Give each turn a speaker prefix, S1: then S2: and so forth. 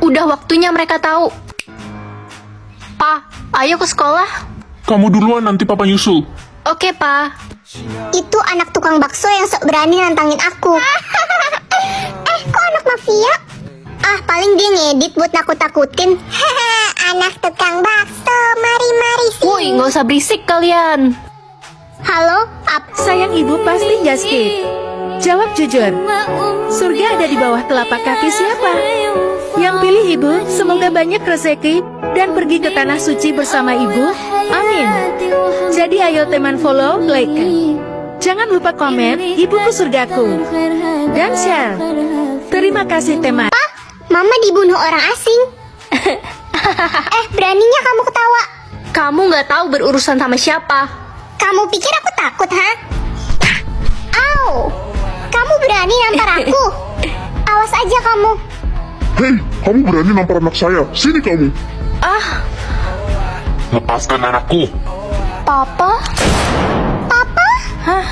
S1: Udah waktunya mereka tahu. Pa, ayo ke sekolah.
S2: Kamu duluan, nanti papa nyusul.
S1: Oke, Pa.
S3: Itu anak tukang bakso yang sok berani nantangin aku. Kok anak mafia? Paling dia ngedit buat nakut-nakutin. Anak tukang bakso, mari-mari sini.
S1: Woi, nggak usah berisik kalian.
S3: Halo,
S4: Sayang ibu pasti just skip. Jawab jujur. Surga ada di bawah telapak kaki siapa? Yang pilih ibu, semoga banyak rezeki dan pergi ke tanah suci bersama ibu. Amin. Jadi ayo teman follow, like. Jangan lupa komen, ibuku surgaku. Dan share. Terima kasih teman.
S3: Mama dibunuh orang asing. Beraninya kamu ketawa.
S1: Kamu nggak tahu berurusan sama siapa.
S3: Kamu pikir aku takut, ha? Au! Kamu berani nampar aku? Awas aja kamu.
S2: Hei, kamu berani nampar anak saya. Sini kamu.
S1: Ah,
S2: Lepaskan anakku.
S1: Papa?
S3: Papa?
S1: Hah?